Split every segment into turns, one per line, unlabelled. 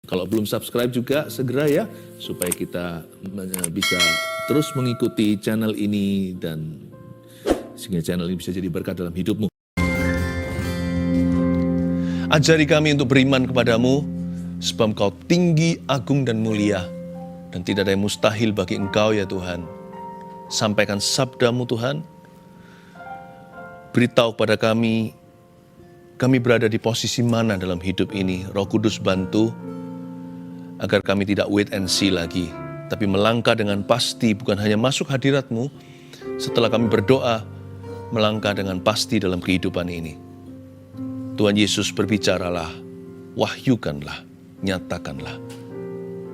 Kalau belum subscribe juga segera ya, supaya kita bisa terus mengikuti channel ini dan sehingga channel ini bisa jadi berkat dalam hidupmu. Ajari kami untuk beriman kepadamu, sebab Engkau tinggi, agung, dan mulia, dan tidak ada yang mustahil bagi Engkau ya Tuhan. Sampaikan sabdamu Tuhan, beritahu kepada kami berada di posisi mana dalam hidup ini. Roh Kudus bantu, agar kami tidak wait and see lagi, tapi melangkah dengan pasti, bukan hanya masuk hadirat-Mu, setelah kami berdoa, melangkah dengan pasti dalam kehidupan ini. Tuhan Yesus berbicaralah, wahyukanlah, nyatakanlah.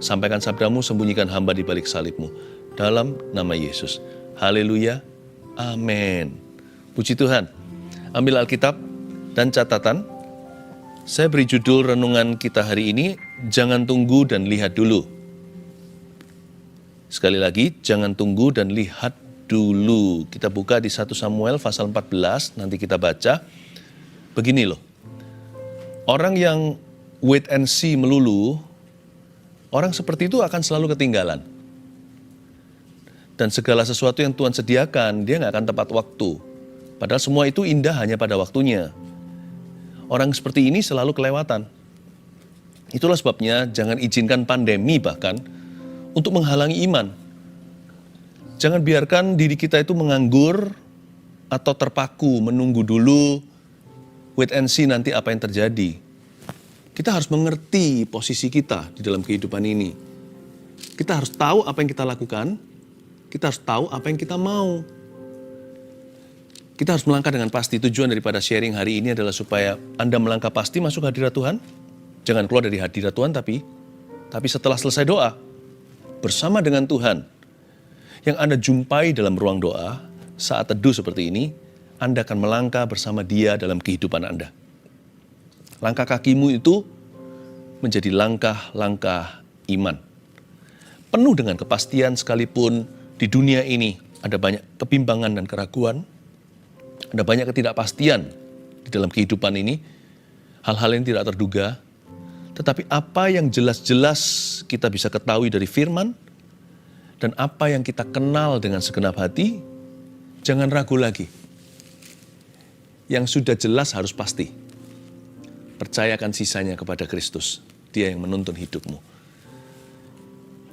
Sampaikan sabdamu, sembunyikan hamba di balik salib-Mu. Dalam nama Yesus. Haleluya. Amin. Puji Tuhan. Ambil Alkitab dan catatan. Saya beri judul renungan kita hari ini, jangan tunggu dan lihat dulu. Sekali lagi, jangan tunggu dan lihat dulu. Kita buka di 1 Samuel pasal 14, nanti kita baca. Begini loh, orang yang wait and see melulu, orang seperti itu akan selalu ketinggalan. Dan segala sesuatu yang Tuhan sediakan, dia nggak akan tepat waktu. Padahal semua itu indah hanya pada waktunya. Orang seperti ini selalu kelewatan. Itulah sebabnya jangan izinkan pandemi bahkan untuk menghalangi iman. Jangan biarkan diri kita itu menganggur atau terpaku menunggu dulu, wait and see nanti apa yang terjadi. Kita harus mengerti posisi kita di dalam kehidupan ini. Kita harus tahu apa yang kita lakukan, kita harus tahu apa yang kita mau. Kita harus melangkah dengan pasti. Tujuan daripada sharing hari ini adalah supaya Anda melangkah pasti masuk hadirat Tuhan. Jangan keluar dari hadirat Tuhan, tapi setelah selesai doa, bersama dengan Tuhan, yang Anda jumpai dalam ruang doa, saat teduh seperti ini, Anda akan melangkah bersama Dia dalam kehidupan Anda. Langkah kakimu itu menjadi langkah-langkah iman. Penuh dengan kepastian sekalipun di dunia ini ada banyak kebimbangan dan keraguan, ada banyak ketidakpastian di dalam kehidupan ini, hal-hal yang tidak terduga, tetapi apa yang jelas-jelas kita bisa ketahui dari firman, dan apa yang kita kenal dengan segenap hati, jangan ragu lagi. Yang sudah jelas harus pasti. Percayakan sisanya kepada Kristus, Dia yang menuntun hidupmu.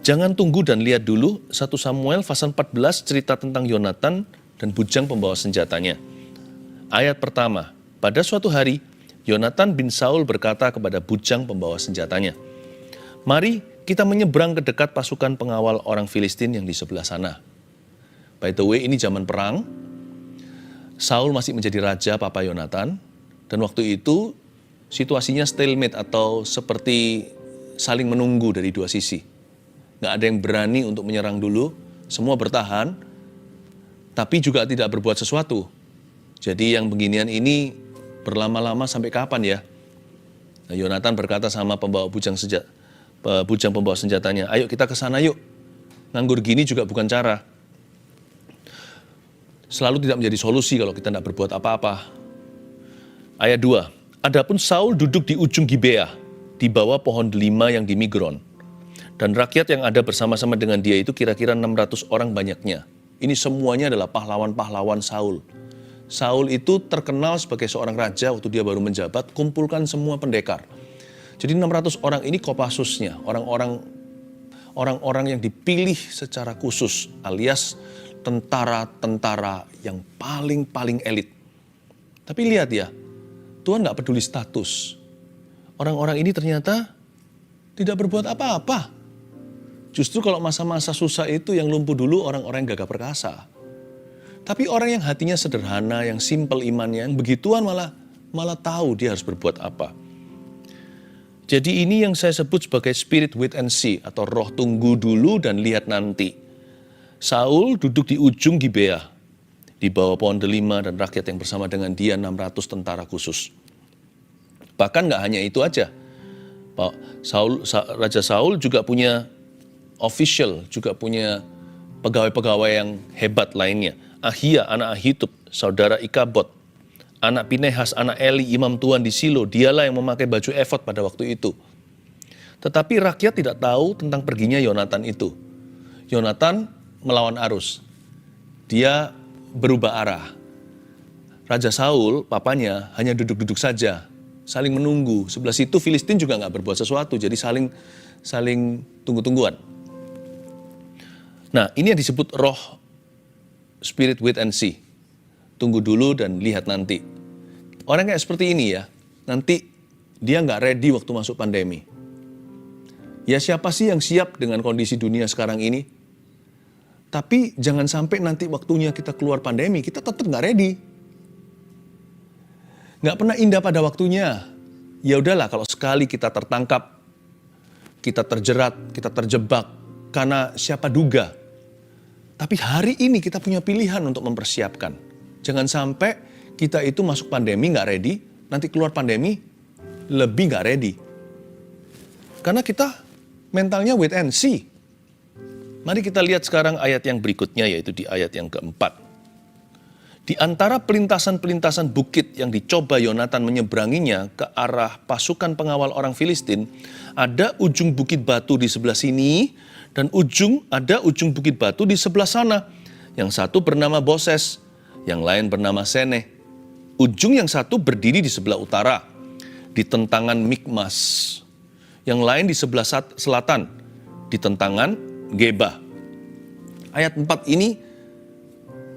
Jangan tunggu dan lihat dulu. 1 Samuel pasal 14 cerita tentang Yonatan dan bujang pembawa senjatanya. Ayat pertama, pada suatu hari, Yonatan bin Saul berkata kepada bujang pembawa senjatanya, "Mari kita menyeberang ke dekat pasukan pengawal orang Filistin yang di sebelah sana." By the way, ini zaman perang. Saul masih menjadi raja Papa Yonatan, dan waktu itu situasinya stalemate atau seperti saling menunggu dari dua sisi. Nggak ada yang berani untuk menyerang dulu, semua bertahan, tapi juga tidak berbuat sesuatu. Jadi yang beginian ini berlama-lama sampai kapan ya? Nah, Yonatan berkata sama bujang pembawa senjatanya, "Ayo kita ke sana yuk. Nganggur gini juga bukan cara." Selalu tidak menjadi solusi kalau kita tidak berbuat apa-apa. Ayat 2, adapun Saul duduk di ujung Gibea, di bawah pohon delima yang di Migron. Dan rakyat yang ada bersama-sama dengan dia itu kira-kira 600 orang banyaknya. Ini semuanya adalah pahlawan-pahlawan Saul. Saul itu terkenal sebagai seorang raja waktu dia baru menjabat, kumpulkan semua pendekar. Jadi 600 orang ini Kopassusnya, orang-orang yang dipilih secara khusus, alias tentara-tentara yang paling elit. Tapi lihat ya, Tuhan nggak peduli status. Orang-orang ini ternyata tidak berbuat apa-apa. Justru kalau masa-masa susah itu yang lumpuh dulu orang-orang yang gagah perkasa. Tapi orang yang hatinya sederhana, yang simpel imannya, yang begituan malah tahu dia harus berbuat apa. Jadi ini yang saya sebut sebagai spirit wait and see, atau roh tunggu dulu dan lihat nanti. Saul duduk di ujung Gibea, di bawah pohon delima, dan rakyat yang bersama dengan dia 600 tentara khusus. Bahkan nggak hanya itu aja. Raja Saul juga punya official, juga punya pegawai-pegawai yang hebat lainnya. Ahia, anak Ahitub, saudara Ikabod, anak Pinehas, anak Eli, imam Tuhan di Silo, dialah yang memakai baju efod pada waktu itu. Tetapi rakyat tidak tahu tentang perginya Yonatan itu. Yonatan melawan arus. Dia berubah arah. Raja Saul, papanya, hanya duduk-duduk saja. Saling menunggu. Sebelah situ Filistin juga nggak berbuat sesuatu. Jadi saling tunggu-tungguan. Nah, ini yang disebut roh spirit wait and see. Tunggu dulu dan lihat nanti. Orang kayak seperti ini ya, nanti dia nggak ready waktu masuk pandemi. Ya siapa sih yang siap dengan kondisi dunia sekarang ini? Tapi jangan sampai nanti waktunya kita keluar pandemi, kita tetap nggak ready. Nggak pernah indah pada waktunya. Ya udahlah kalau sekali kita tertangkap, kita terjerat, kita terjebak, karena siapa duga. Tapi hari ini kita punya pilihan untuk mempersiapkan. Jangan sampai kita itu masuk pandemi nggak ready, nanti keluar pandemi lebih nggak ready. Karena kita mentalnya wait and see. Mari kita lihat sekarang ayat yang berikutnya, yaitu di ayat yang keempat. Di antara pelintasan-pelintasan bukit yang dicoba Yonatan menyeberanginya ke arah pasukan pengawal orang Filistin, ada ujung bukit batu di sebelah sini, dan ada ujung bukit batu di sebelah sana. Yang satu bernama Boses, yang lain bernama Seneh. Ujung yang satu berdiri di sebelah utara, di tentangan Mikmas. Yang lain di sebelah selatan, di tentangan Geba. Ayat 4 ini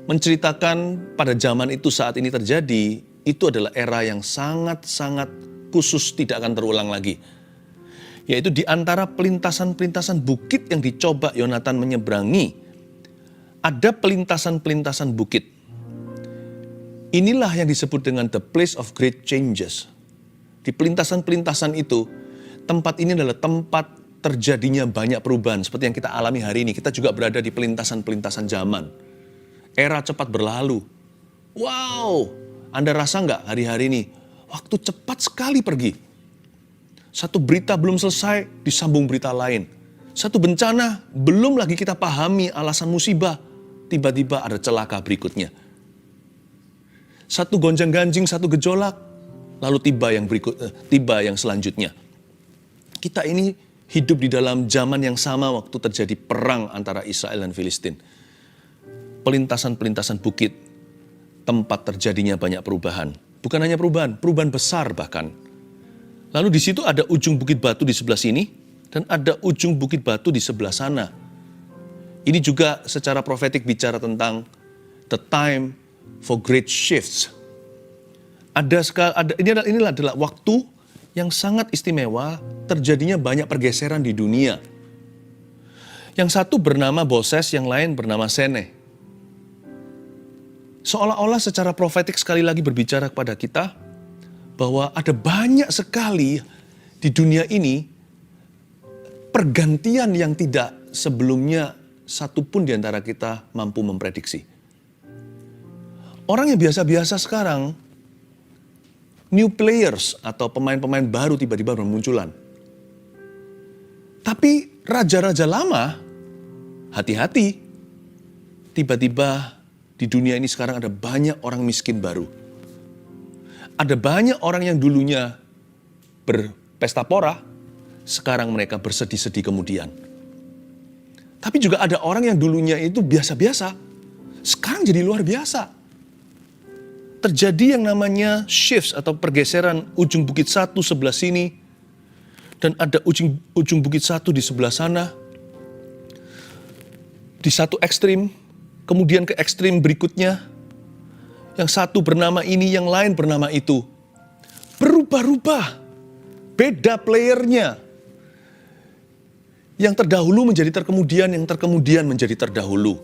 menceritakan pada zaman itu saat ini terjadi, itu adalah era yang sangat-sangat khusus, tidak akan terulang lagi. Yaitu di antara pelintasan-pelintasan bukit yang dicoba Yonatan menyeberangi, ada pelintasan-pelintasan bukit. Inilah yang disebut dengan the place of great changes. Di pelintasan-pelintasan itu, tempat ini adalah tempat terjadinya banyak perubahan. Seperti yang kita alami hari ini, kita juga berada di pelintasan-pelintasan zaman. Era cepat berlalu. Wow, Anda rasa nggak hari-hari ini, waktu cepat sekali pergi. Satu berita belum selesai, disambung berita lain. Satu bencana, belum lagi kita pahami alasan musibah, tiba-tiba ada celaka berikutnya. Satu gonjang-ganjing, satu gejolak, lalu tiba yang selanjutnya. Kita ini hidup di dalam zaman yang sama waktu terjadi perang antara Israel dan Filistin. Pelintasan-pelintasan bukit, tempat terjadinya banyak perubahan. Bukan hanya perubahan besar bahkan. Lalu di situ ada ujung bukit batu di sebelah sini, dan ada ujung bukit batu di sebelah sana. Ini juga secara profetik bicara tentang the time for great shifts. Inilah adalah waktu yang sangat istimewa, terjadinya banyak pergeseran di dunia. Yang satu bernama Boses, yang lain bernama Seneh. Seolah-olah secara profetik sekali lagi berbicara kepada kita, bahwa ada banyak sekali di dunia ini pergantian yang tidak sebelumnya satupun di antara kita mampu memprediksi. Orang yang biasa-biasa sekarang, new players atau pemain-pemain baru tiba-tiba bermunculan. Tapi raja-raja lama, hati-hati, tiba-tiba di dunia ini sekarang ada banyak orang miskin baru. Ada banyak orang yang dulunya berpesta pora, sekarang mereka bersedih-sedih kemudian. Tapi juga ada orang yang dulunya itu biasa-biasa, sekarang jadi luar biasa. Terjadi yang namanya shifts atau pergeseran ujung bukit satu sebelah sini, dan ada ujung bukit satu di sebelah sana. Di satu ekstrim, kemudian ke ekstrim berikutnya, yang satu bernama ini, yang lain bernama itu. Berubah-ubah. Beda playernya. Yang terdahulu menjadi terkemudian, yang terkemudian menjadi terdahulu.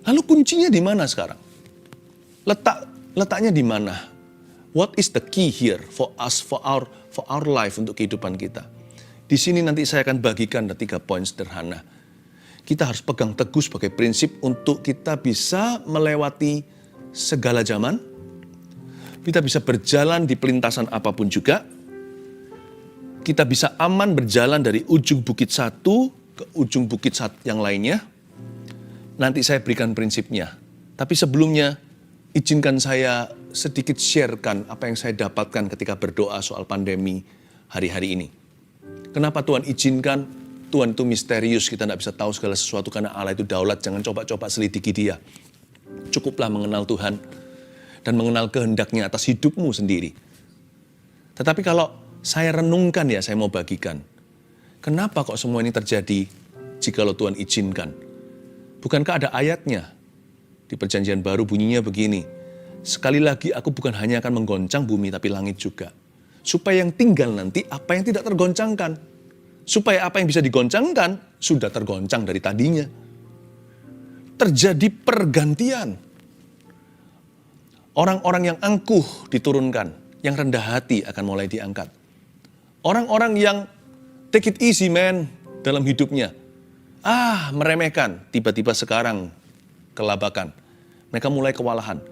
Lalu kuncinya di mana sekarang? Letaknya di mana? What is the key here for us, for our life, untuk kehidupan kita? Di sini nanti saya akan bagikan 3 poin sederhana. Kita harus pegang teguh sebagai prinsip untuk kita bisa melewati segala zaman, kita bisa berjalan di pelintasan apapun juga, kita bisa aman berjalan dari ujung bukit satu ke ujung bukit yang lainnya. Nanti saya berikan prinsipnya. Tapi sebelumnya, izinkan saya sedikit sharekan apa yang saya dapatkan ketika berdoa soal pandemi hari-hari ini. Kenapa Tuhan izinkan? Tuhan itu misterius, kita tidak bisa tahu segala sesuatu karena Allah itu daulat. Jangan coba-coba selidiki dia. Cukuplah mengenal Tuhan dan mengenal kehendaknya atas hidupmu sendiri. Tetapi kalau saya renungkan ya, saya mau bagikan. Kenapa kok semua ini terjadi jikalau Tuhan izinkan? Bukankah ada ayatnya? Di Perjanjian Baru bunyinya begini. Sekali lagi aku bukan hanya akan menggoncang bumi tapi langit juga. Supaya yang tinggal nanti apa yang tidak tergoncangkan. Supaya apa yang bisa digoncangkan sudah tergoncang dari tadinya. Terjadi pergantian. Orang-orang yang angkuh diturunkan, yang rendah hati akan mulai diangkat. Orang-orang yang take it easy man dalam hidupnya. Meremehkan, tiba-tiba sekarang kelabakan. Mereka mulai kewalahan.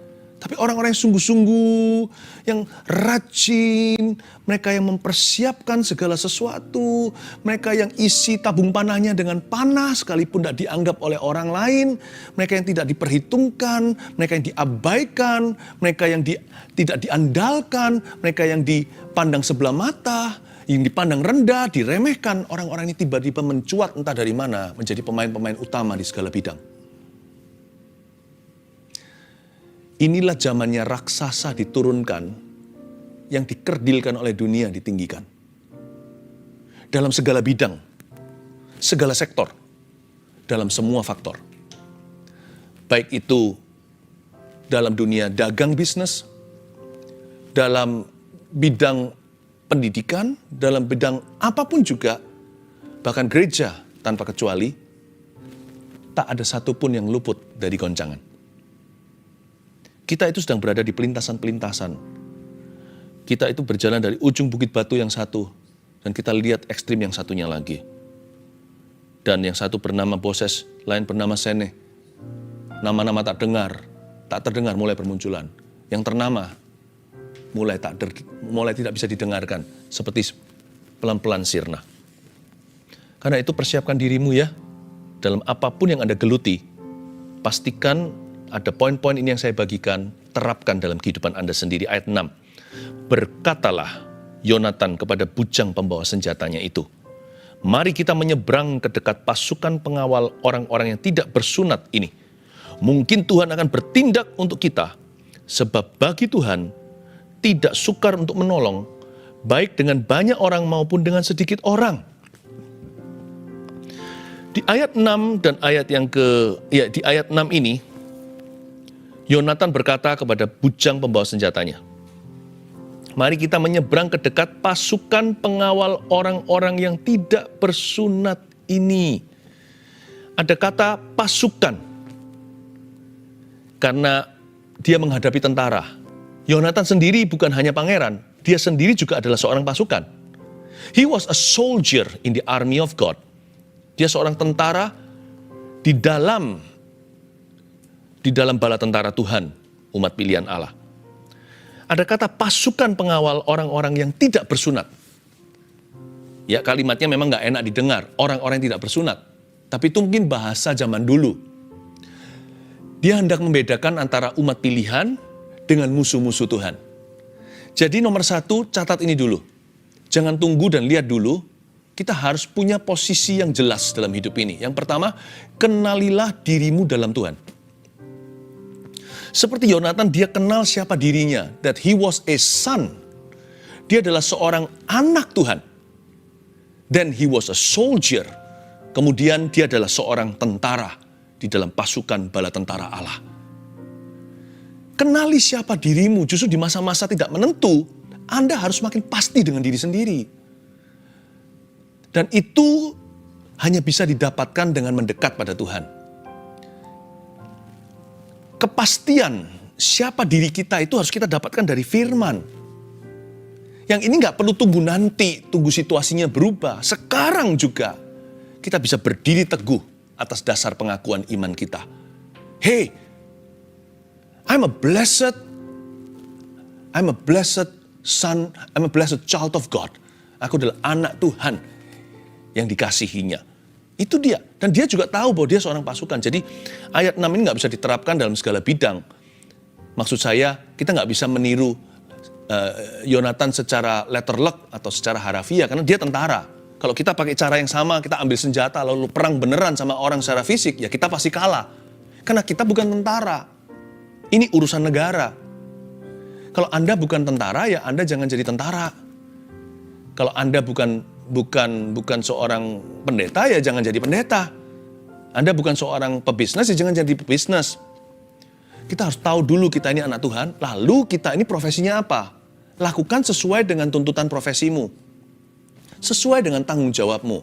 Tapi orang-orang yang sungguh-sungguh, yang rajin, mereka yang mempersiapkan segala sesuatu, mereka yang isi tabung panahnya dengan panah sekalipun tidak dianggap oleh orang lain, mereka yang tidak diperhitungkan, mereka yang diabaikan, mereka yang tidak diandalkan, mereka yang dipandang sebelah mata, yang dipandang rendah, diremehkan, orang-orang ini tiba-tiba mencuat entah dari mana, menjadi pemain-pemain utama di segala bidang. Inilah zamannya raksasa diturunkan, yang dikerdilkan oleh dunia ditinggikan. Dalam segala bidang, segala sektor, dalam semua faktor. Baik itu dalam dunia dagang bisnis, dalam bidang pendidikan, dalam bidang apapun juga, bahkan gereja tanpa kecuali, tak ada satupun yang luput dari goncangan. Kita itu sedang berada di pelintasan-pelintasan. Kita itu berjalan dari ujung bukit batu yang satu, dan kita lihat ekstrim yang satunya lagi. Dan yang satu bernama Boses, lain bernama Sene. Nama-nama tak terdengar mulai bermunculan. Yang ternama mulai tidak bisa didengarkan, seperti pelan-pelan sirna. Karena itu persiapkan dirimu ya, dalam apapun yang Anda geluti, pastikan ada poin-poin ini yang saya bagikan, terapkan dalam kehidupan Anda sendiri. Ayat 6. Berkatalah Yonatan kepada bujang pembawa senjatanya itu, mari kita menyeberang ke dekat pasukan pengawal orang-orang yang tidak bersunat ini. Mungkin Tuhan akan bertindak untuk kita, sebab bagi Tuhan tidak sukar untuk menolong, baik dengan banyak orang maupun dengan sedikit orang. Di ayat 6 dan ayat di ayat 6 ini, Yonatan berkata kepada bujang pembawa senjatanya, mari kita menyeberang ke dekat pasukan pengawal orang-orang yang tidak bersunat ini. Ada kata pasukan, karena dia menghadapi tentara. Yonatan sendiri bukan hanya pangeran, dia sendiri juga adalah seorang pasukan. He was a soldier in the army of God. Dia seorang tentara di dalam bala tentara Tuhan, umat pilihan Allah. Ada kata pasukan pengawal orang-orang yang tidak bersunat. Ya, kalimatnya memang nggak enak didengar, orang-orang yang tidak bersunat. Tapi itu mungkin bahasa zaman dulu. Dia hendak membedakan antara umat pilihan dengan musuh-musuh Tuhan. Jadi nomor satu, catat ini dulu. Jangan tunggu dan lihat dulu. Kita harus punya posisi yang jelas dalam hidup ini. Yang pertama, kenalilah dirimu dalam Tuhan. Seperti Yonatan, dia kenal siapa dirinya. That he was a son. Dia adalah seorang anak Tuhan. Then he was a soldier. Kemudian dia adalah seorang tentara di dalam pasukan bala tentara Allah. Kenali siapa dirimu. Justru di masa-masa tidak menentu, Anda harus makin pasti dengan diri sendiri. Dan itu hanya bisa didapatkan dengan mendekat pada Tuhan. Kepastian siapa diri kita itu harus kita dapatkan dari firman. Yang ini nggak perlu tunggu nanti, tunggu situasinya berubah. Sekarang juga kita bisa berdiri teguh atas dasar pengakuan iman kita. Hey, I'm a blessed son, I'm a blessed child of God. Aku adalah anak Tuhan yang dikasihinya. Itu dia. Dan dia juga tahu bahwa dia seorang pasukan. Jadi ayat 6 ini nggak bisa diterapkan dalam segala bidang. Maksud saya, kita nggak bisa meniru Yonatan secara letter luck atau secara harafiah. Karena dia tentara. Kalau kita pakai cara yang sama, kita ambil senjata lalu perang beneran sama orang secara fisik, ya kita pasti kalah. Karena kita bukan tentara. Ini urusan negara. Kalau Anda bukan tentara, ya Anda jangan jadi tentara. Kalau Anda bukan seorang pendeta, ya jangan jadi pendeta. Anda bukan seorang pebisnis, ya jangan jadi pebisnis. Kita harus tahu dulu kita ini anak Tuhan, lalu kita ini profesinya apa. Lakukan sesuai dengan tuntutan profesimu. Sesuai dengan tanggung jawabmu.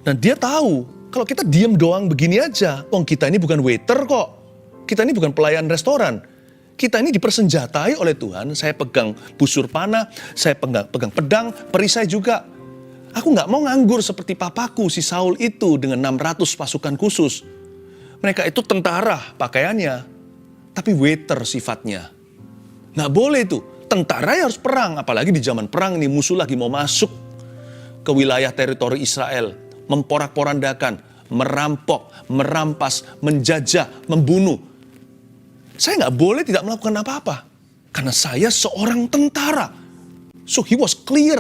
Dan dia tahu, kalau kita diam doang begini aja, kita ini bukan waiter kok. Kita ini bukan pelayan restoran. Kita ini dipersenjatai oleh Tuhan, saya pegang busur panah, saya pegang pedang, perisai juga. Aku nggak mau nganggur seperti papaku, si Saul itu dengan 600 pasukan khusus. Mereka itu tentara pakaiannya, tapi waiter sifatnya. Nggak boleh itu, tentara ya harus perang, apalagi di zaman perang ini musuh lagi mau masuk ke wilayah teritori Israel, memporak-porandakan, merampok, merampas, menjajah, membunuh. Saya nggak boleh tidak melakukan apa-apa. Karena saya seorang tentara. So he was clear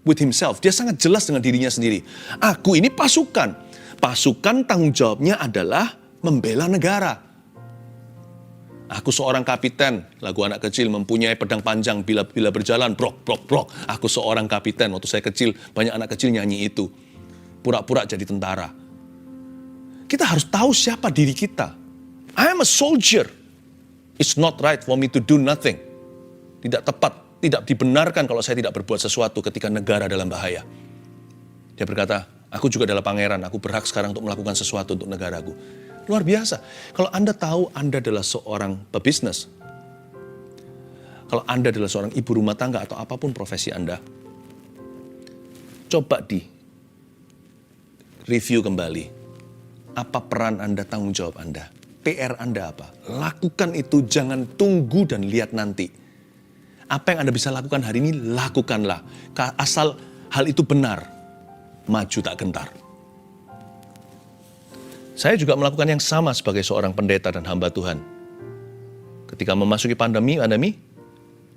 with himself. Dia sangat jelas dengan dirinya sendiri. Aku ini pasukan. Pasukan tanggung jawabnya adalah membela negara. Aku seorang kapiten. Lagu anak kecil mempunyai pedang panjang bila berjalan. Brok, brok, brok. Aku seorang kapiten. Waktu saya kecil, banyak anak kecil nyanyi itu. Pura-pura jadi tentara. Kita harus tahu siapa diri kita. I am a soldier. It's not right for me to do nothing. Tidak tepat, tidak dibenarkan kalau saya tidak berbuat sesuatu ketika negara dalam bahaya. Dia berkata, aku juga adalah pangeran, aku berhak sekarang untuk melakukan sesuatu untuk negaraku. Luar biasa. Kalau Anda tahu Anda adalah seorang pebisnis, kalau Anda adalah seorang ibu rumah tangga atau apapun profesi Anda, coba review kembali. Apa peran Anda, tanggung jawab Anda? PR Anda apa? Lakukan itu, jangan tunggu dan lihat nanti. Apa yang Anda bisa lakukan hari ini, lakukanlah. Asal hal itu benar, maju tak gentar. Saya juga melakukan yang sama sebagai seorang pendeta dan hamba Tuhan. Ketika memasuki pandemi,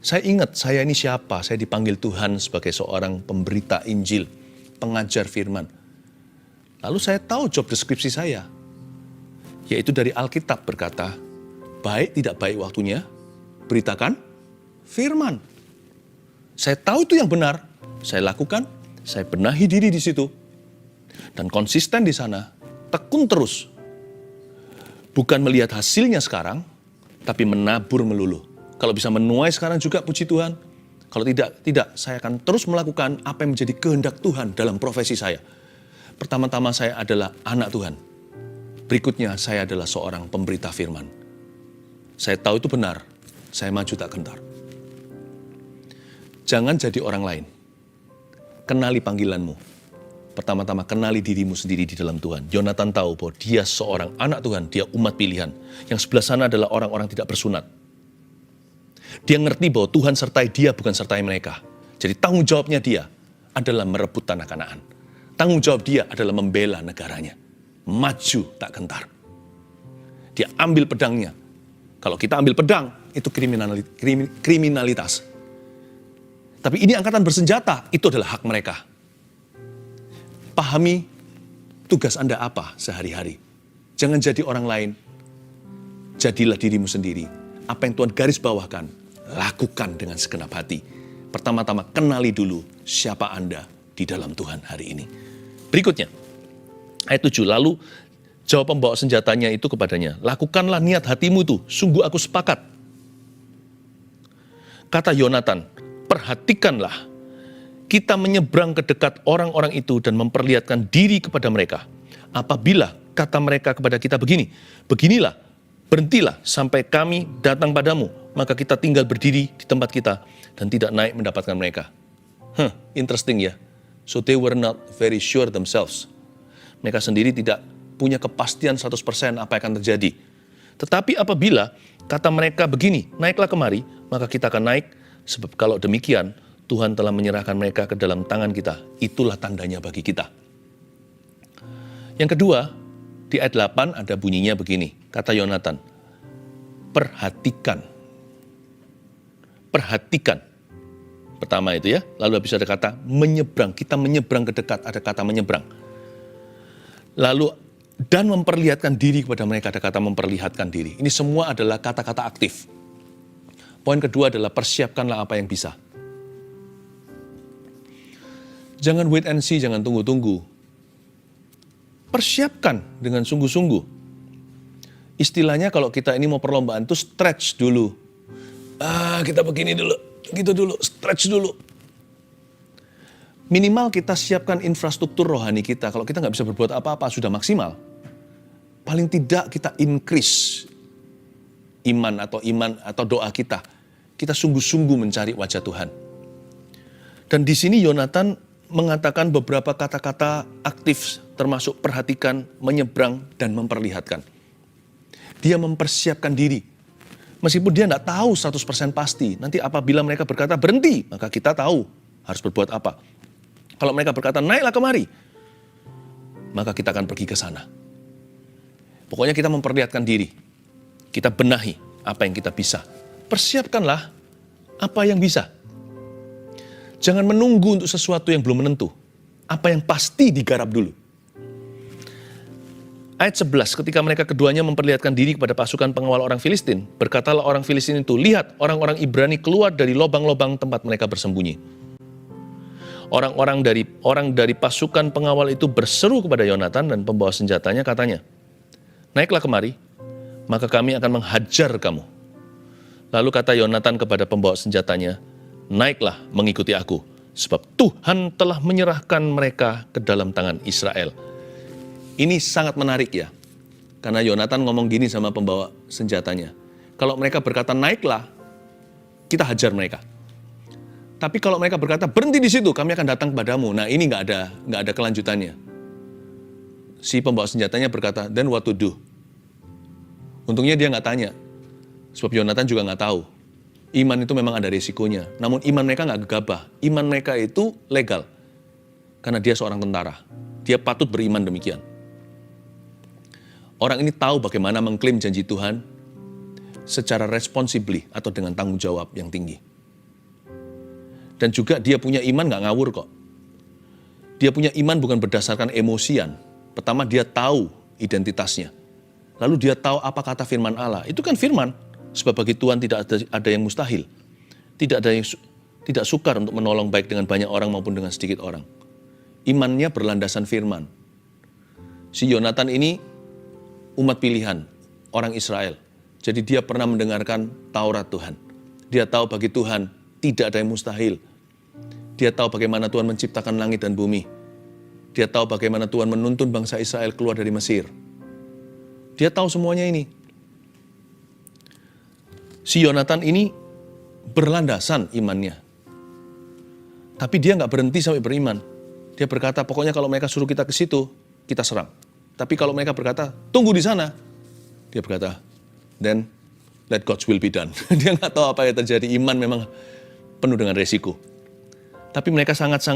saya ingat saya ini siapa. Saya dipanggil Tuhan sebagai seorang pemberita Injil, pengajar firman. Lalu saya tahu job deskripsi saya. Yaitu dari Alkitab berkata, baik tidak baik waktunya, beritakan firman. Saya tahu itu yang benar, saya lakukan, saya benahi diri di situ. Dan konsisten di sana, tekun terus. Bukan melihat hasilnya sekarang, tapi menabur melulu. Kalau bisa menuai sekarang juga, puji Tuhan. Kalau tidak, saya akan terus melakukan apa yang menjadi kehendak Tuhan dalam profesi saya. Pertama-tama saya adalah anak Tuhan. Berikutnya, saya adalah seorang pemberita firman. Saya tahu itu benar, saya maju tak gentar. Jangan jadi orang lain. Kenali panggilanmu. Pertama-tama kenali dirimu sendiri di dalam Tuhan. Yonatan tahu bahwa dia seorang anak Tuhan, dia umat pilihan. Yang sebelah sana adalah orang-orang tidak bersunat. Dia ngerti bahwa Tuhan sertai dia, bukan sertai mereka. Jadi tanggung jawabnya dia adalah merebut tanah Kanaan. Tanggung jawab dia adalah membela negaranya. Maju tak gentar. Dia ambil pedangnya. Kalau kita ambil pedang, itu kriminalitas. Tapi ini angkatan bersenjata, itu adalah hak mereka. Pahami tugas Anda apa sehari-hari. Jangan jadi orang lain. Jadilah dirimu sendiri. Apa yang Tuhan garis bawahkan, lakukan dengan segenap hati. Pertama-tama kenali dulu siapa Anda di dalam Tuhan hari ini. Berikutnya, ayat 7, lalu jawab pembawa senjatanya itu kepadanya, lakukanlah niat hatimu itu, sungguh aku sepakat. Kata Yonatan, perhatikanlah, kita menyeberang ke dekat orang-orang itu dan memperlihatkan diri kepada mereka. Apabila kata mereka kepada kita begini, beginilah, berhentilah sampai kami datang padamu, maka kita tinggal berdiri di tempat kita dan tidak naik mendapatkan mereka. Interesting ya. So they were not very sure themselves. Mereka sendiri tidak punya kepastian 100% apa yang akan terjadi. Tetapi apabila kata mereka begini, naiklah kemari, maka kita akan naik, sebab kalau demikian, Tuhan telah menyerahkan mereka ke dalam tangan kita. Itulah tandanya bagi kita. Yang kedua, di ayat 8 ada bunyinya begini, kata Yonatan, perhatikan. Perhatikan. pertama itu ya. Lalu habis ada kata menyeberang, kita menyeberang ke dekat, ada kata menyeberang. Lalu dan memperlihatkan diri kepada mereka, ada kata memperlihatkan diri. Ini semua adalah kata-kata aktif. Poin kedua adalah persiapkanlah apa yang bisa. Jangan wait and see, jangan tunggu-tunggu. Persiapkan dengan sungguh-sungguh. Istilahnya kalau kita ini mau perlombaan itu stretch dulu. Kita begini dulu, gitu dulu, stretch dulu. Minimal kita siapkan infrastruktur rohani kita. Kalau kita nggak bisa berbuat apa-apa, sudah maksimal. Paling tidak kita increase iman atau doa kita. Kita sungguh-sungguh mencari wajah Tuhan. Dan di sini Yonatan mengatakan beberapa kata-kata aktif, termasuk perhatikan, menyeberang, dan memperlihatkan. Dia mempersiapkan diri. Meskipun dia tidak tahu 100% pasti. Nanti apabila mereka berkata berhenti, maka kita tahu harus berbuat apa. Kalau mereka berkata naiklah kemari, maka kita akan pergi ke sana. Pokoknya kita memperlihatkan diri. Kita benahi apa yang kita bisa. Persiapkanlah apa yang bisa. Jangan menunggu untuk sesuatu yang belum menentu. Apa yang pasti digarap dulu. Ayat 11, ketika mereka keduanya memperlihatkan diri kepada pasukan pengawal orang Filistin, berkatalah orang Filistin itu, lihat orang-orang Ibrani keluar dari lobang-lobang tempat mereka bersembunyi. Orang dari pasukan pengawal itu berseru kepada Yonatan dan pembawa senjatanya, katanya, naiklah kemari, maka kami akan menghajar kamu. Lalu kata Yonatan kepada pembawa senjatanya, naiklah mengikuti aku, sebab Tuhan telah menyerahkan mereka ke dalam tangan Israel. Ini sangat menarik ya, karena Yonatan ngomong gini sama pembawa senjatanya. Kalau mereka berkata naiklah, kita hajar mereka. Tapi kalau mereka berkata berhenti di situ, kami akan datang kepadamu. Nah ini nggak ada kelanjutannya. Si pembawa senjatanya berkata, then what to do? Untungnya dia nggak tanya, sebab Yonatan juga nggak tahu. Iman itu memang ada risikonya. Namun iman mereka nggak gegabah. Iman mereka itu legal. Karena dia seorang tentara. Dia patut beriman demikian. Orang ini tahu bagaimana mengklaim janji Tuhan secara responsibly atau dengan tanggung jawab yang tinggi. Dan juga dia punya iman nggak ngawur kok. Dia punya iman bukan berdasarkan emosian. Pertama dia tahu identitasnya. Lalu dia tahu apa kata firman Allah. Itu kan firman. Sebab bagi Tuhan tidak ada yang mustahil. Tidak ada yang tidak sukar untuk menolong baik dengan banyak orang maupun dengan sedikit orang. Imannya berlandasan firman. Si Yonatan ini umat pilihan, orang Israel. Jadi dia pernah mendengarkan Taurat Tuhan. Dia tahu bagi Tuhan tidak ada yang mustahil. Dia tahu bagaimana Tuhan menciptakan langit dan bumi. Dia tahu bagaimana Tuhan menuntun bangsa Israel keluar dari Mesir. Dia tahu semuanya ini. Si Yonatan ini berlandasan imannya. Tapi dia nggak berhenti sampai beriman. Dia berkata, pokoknya kalau mereka suruh kita ke situ, kita serang. Tapi kalau mereka berkata, tunggu di sana, dia berkata, then let God's will be done. Dia nggak tahu apa yang terjadi. Iman memang penuh dengan resiko. Tapi mereka sangat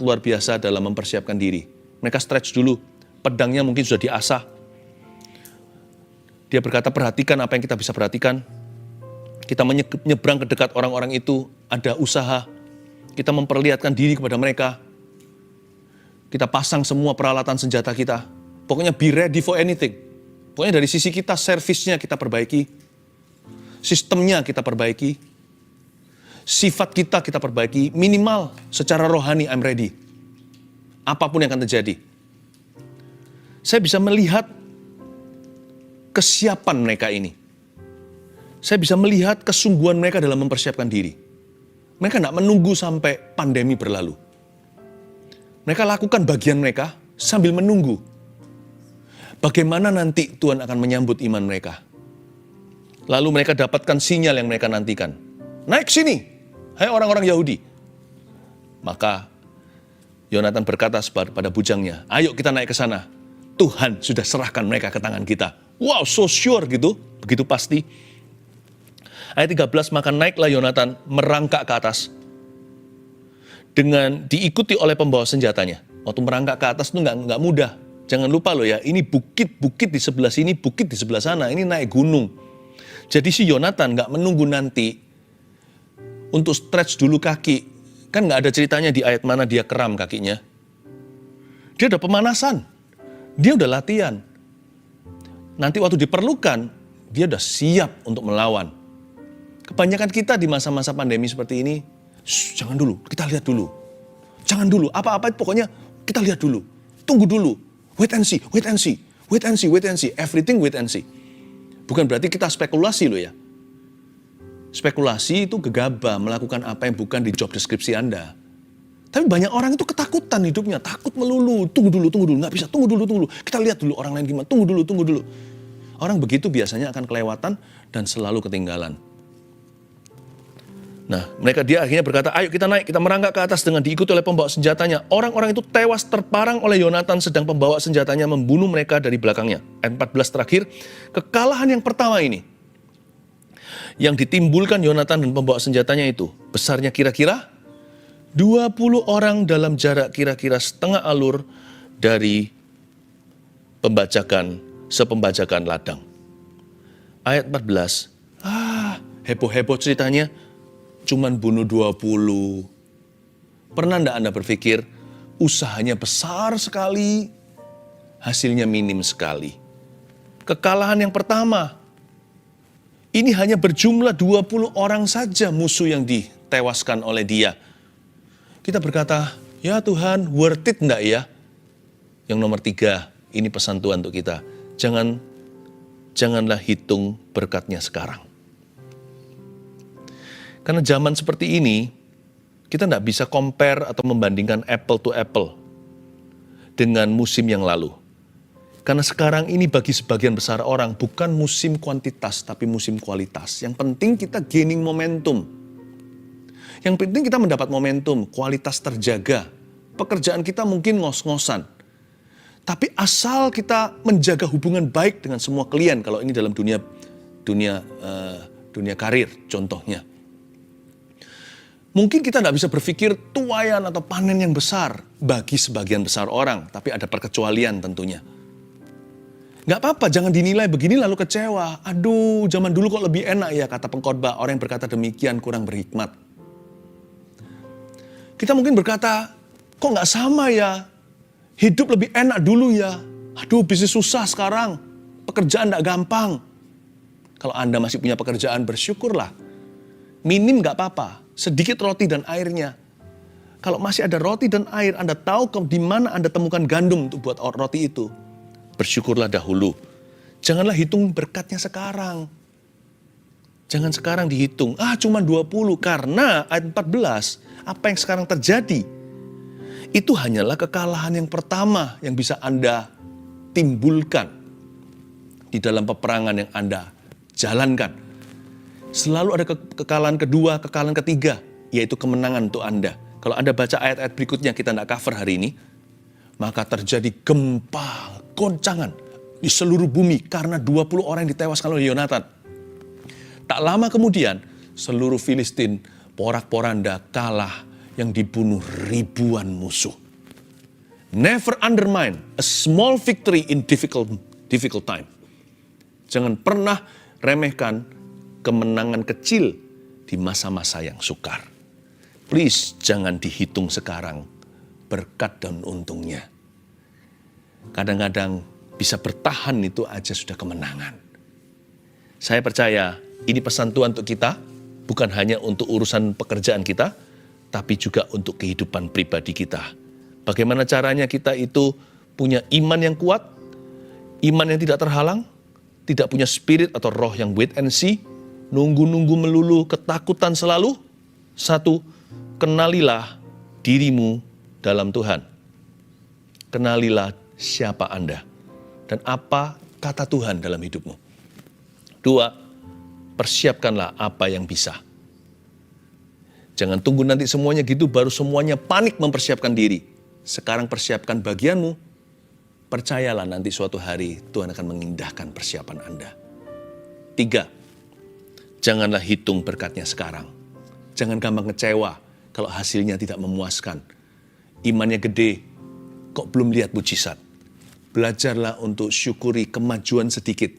luar biasa dalam mempersiapkan diri. Mereka stretch dulu. Pedangnya mungkin sudah diasah. Dia berkata, perhatikan apa yang kita bisa perhatikan. Kita menyeberang ke dekat orang-orang itu. Ada usaha. Kita memperlihatkan diri kepada mereka. Kita pasang semua peralatan senjata kita. Pokoknya be ready for anything. Pokoknya dari sisi kita, servisnya kita perbaiki. Sistemnya kita perbaiki. Sifat kita perbaiki. Minimal secara rohani, I'm ready. Apapun yang akan terjadi. Saya bisa melihat kesiapan mereka ini. Saya bisa melihat kesungguhan mereka dalam mempersiapkan diri. Mereka tidak menunggu sampai pandemi berlalu. Mereka lakukan bagian mereka sambil menunggu. Bagaimana nanti Tuhan akan menyambut iman mereka. Lalu mereka dapatkan sinyal yang mereka nantikan. Naik sini, hai orang-orang Yahudi. Maka Yonatan berkata pada bujangnya, ayo kita naik ke sana. Tuhan sudah serahkan mereka ke tangan kita. Wow, so sure gitu, begitu pasti. Ayat 13, maka naiklah Yonatan merangkak ke atas. Dengan diikuti oleh pembawa senjatanya. Waktu merangkak ke atas itu nggak mudah. Jangan lupa loh ya, ini bukit di sebelah sini, bukit di sebelah sana. Ini naik gunung. Jadi si Yonatan nggak menunggu nanti untuk stretch dulu kaki. Kan nggak ada ceritanya di ayat mana dia kram kakinya. Dia udah pemanasan, dia udah latihan. Nanti waktu diperlukan, dia udah siap untuk melawan. Kebanyakan kita di masa-masa pandemi seperti ini, jangan dulu, kita lihat dulu. Jangan dulu, apa-apa pokoknya kita lihat dulu. Tunggu dulu, wait and see, wait and see, wait and see, wait and see, everything wait and see. Bukan berarti kita spekulasi loh ya. Spekulasi itu gegabah melakukan apa yang bukan di job deskripsi Anda. Tapi banyak orang itu ketakutan hidupnya, takut melulu. Tunggu dulu, nggak bisa, tunggu dulu. Kita lihat dulu orang lain gimana, tunggu dulu. Orang begitu biasanya akan kelewatan dan selalu ketinggalan. Nah, dia akhirnya berkata, ayo kita naik, kita merangkak ke atas dengan diikuti oleh pembawa senjatanya. Orang-orang itu tewas terparang oleh Yonatan sedang pembawa senjatanya membunuh mereka dari belakangnya. Ayat 14 terakhir, kekalahan yang pertama ini, yang ditimbulkan Yonatan dan pembawa senjatanya itu, besarnya kira-kira 20 orang dalam jarak kira-kira setengah alur dari sepembajakan ladang. Ayat 14, heboh-heboh ceritanya, cuman bunuh 20. Pernah enggak Anda berpikir, usahanya besar sekali, hasilnya minim sekali. Kekalahan yang pertama, ini hanya berjumlah 20 orang saja musuh yang ditewaskan oleh dia. Kita berkata, ya Tuhan, worth it enggak ya? Yang nomor 3, ini pesan Tuhan untuk kita. Janganlah hitung berkatnya sekarang. Karena zaman seperti ini, kita tidak bisa compare atau membandingkan apple to apple dengan musim yang lalu. Karena sekarang ini bagi sebagian besar orang bukan musim kuantitas, tapi musim kualitas. Yang penting kita gaining momentum. Yang penting kita mendapat momentum, kualitas terjaga. Pekerjaan kita mungkin ngos-ngosan. Tapi asal kita menjaga hubungan baik dengan semua klien, kalau ini dalam dunia karir contohnya. Mungkin kita tidak bisa berpikir tuaian atau panen yang besar bagi sebagian besar orang, tapi ada perkecualian tentunya. Nggak apa-apa, jangan dinilai begini lalu kecewa. Aduh, zaman dulu kok lebih enak ya, kata pengkhotbah. Orang yang berkata demikian kurang berhikmat. Kita mungkin berkata, kok nggak sama ya? Hidup lebih enak dulu ya. Aduh, bisnis susah sekarang. Pekerjaan nggak gampang. Kalau Anda masih punya pekerjaan, bersyukurlah. Minim nggak apa-apa. Sedikit roti dan airnya. Kalau masih ada roti dan air, Anda tahu di mana Anda temukan gandum untuk buat roti itu. Bersyukurlah dahulu. Janganlah hitung berkatnya sekarang. Jangan sekarang dihitung. Cuma 20. Karena ayat 14, apa yang sekarang terjadi, itu hanyalah kekalahan yang pertama yang bisa Anda timbulkan di dalam peperangan yang Anda jalankan. Selalu ada kekalahan kedua, kekalahan ketiga, yaitu kemenangan untuk Anda. Kalau Anda baca ayat-ayat berikutnya, kita tidak cover hari ini, maka terjadi gempa, goncangan di seluruh bumi karena 20 orang yang ditewaskan oleh Yonatan. Tak lama kemudian, seluruh Filistin, porak-poranda kalah yang dibunuh ribuan musuh. Never undermine a small victory in difficult time. Jangan pernah remehkan kemenangan kecil di masa-masa yang sukar. Please, jangan dihitung sekarang berkat dan untungnya. Kadang-kadang bisa bertahan itu aja sudah kemenangan. Saya percaya ini pesan Tuhan untuk kita, bukan hanya untuk urusan pekerjaan kita, tapi juga untuk kehidupan pribadi kita. Bagaimana caranya kita itu punya iman yang kuat, iman yang tidak terhalang, tidak punya spirit atau roh yang wait and see, nunggu-nunggu melulu, ketakutan selalu. 1, kenalilah dirimu dalam Tuhan. Kenalilah siapa Anda dan apa kata Tuhan dalam hidupmu. 2, persiapkanlah apa yang bisa. Jangan tunggu nanti semuanya gitu, baru semuanya panik mempersiapkan diri. Sekarang persiapkan bagianmu. Percayalah nanti suatu hari Tuhan akan mengindahkan persiapan Anda. 3, janganlah hitung berkatnya sekarang. Jangan gampang kecewa kalau hasilnya tidak memuaskan. Imannya gede, kok belum lihat mujizat. Belajarlah untuk syukuri kemajuan sedikit.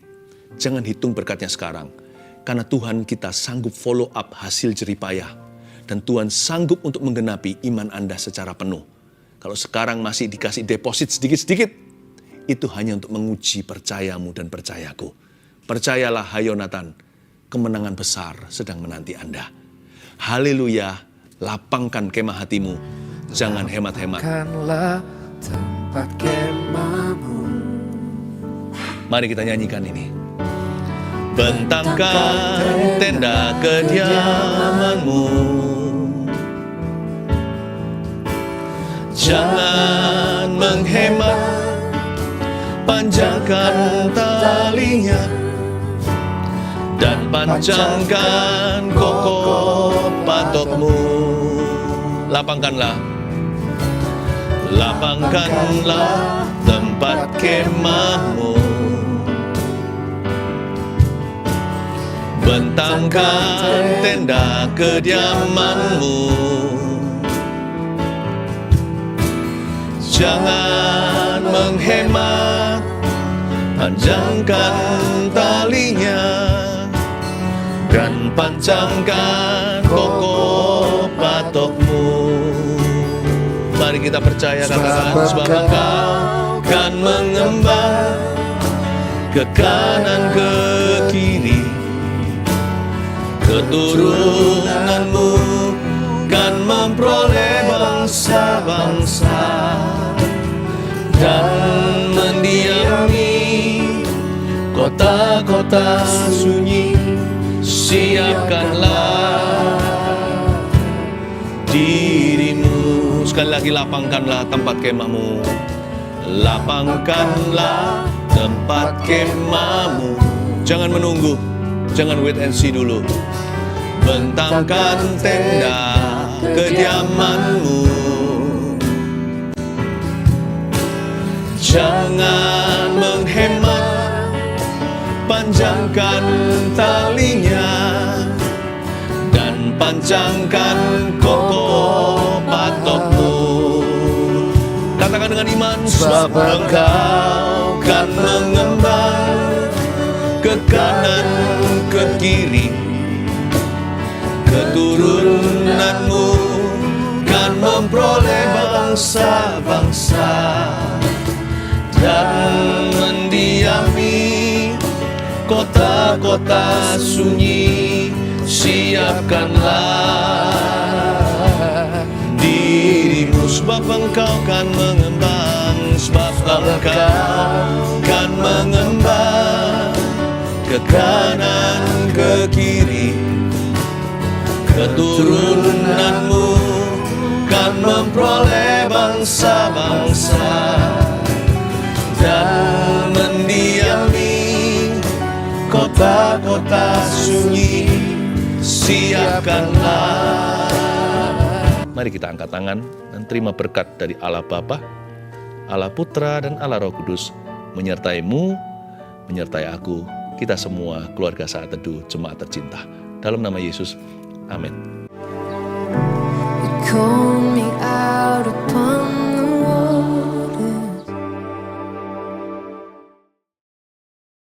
Jangan hitung berkatnya sekarang. Karena Tuhan kita sanggup follow up hasil jeripayah. Dan Tuhan sanggup untuk menggenapi iman Anda secara penuh. Kalau sekarang masih dikasih deposit sedikit-sedikit, itu hanya untuk menguji percayamu dan percayaku. Percayalah, hai Yonatan, kemenangan besar sedang menanti Anda. Haleluya, lapangkan kemah hatimu, jangan hemat-hemat.
Lapangkanlah tempat kemahmu.
Mari kita nyanyikan ini. Bentangkan tenda kediamanmu, jangan menghemat, panjangkan talinya, dan panjangkan kokoh patokmu. Lapangkanlah tempat kemahmu, bentangkan tenda kediamanmu, jangan menghemat, panjangkan talinya, dan panjangkan kokoh patokmu. Mari kita percaya, katakan, sebab Engkau kan mengembang ke kanan ke kiri, keturunanmu kan memperoleh bangsa-bangsa dan mendiami kota-kota sunyi. Siapkanlah dirimu. Sekali lagi, lapangkanlah tempat kemahmu. Lapangkanlah tempat kemahmu. Jangan menunggu, jangan wait and see dulu. Bentangkan tenda kediamanmu, jangan menghemat, panjangkan talinya, dan panjangkan kokoh patokmu. Katakan dengan iman, sebab Engkau kan mengembang ke kanan ke kiri, keturunanmu kan memperoleh bangsa-bangsa dan mendiami kota-kota sunyi. Siapkanlah dirimu, sebab Engkau kan mengembang, sebab Engkau kan mengembang ke kanan ke kiri, keturunanmu kan memperoleh bangsa-bangsa dan mendiami kota-kota sunyi. Siapkanlah. Mari kita angkat tangan dan terima berkat dari Allah Bapa, Allah Putra, dan Allah Roh Kudus menyertaimu, menyertai aku, kita semua, keluarga Saat Teduh Jemaat tercinta. Dalam nama Yesus, amin.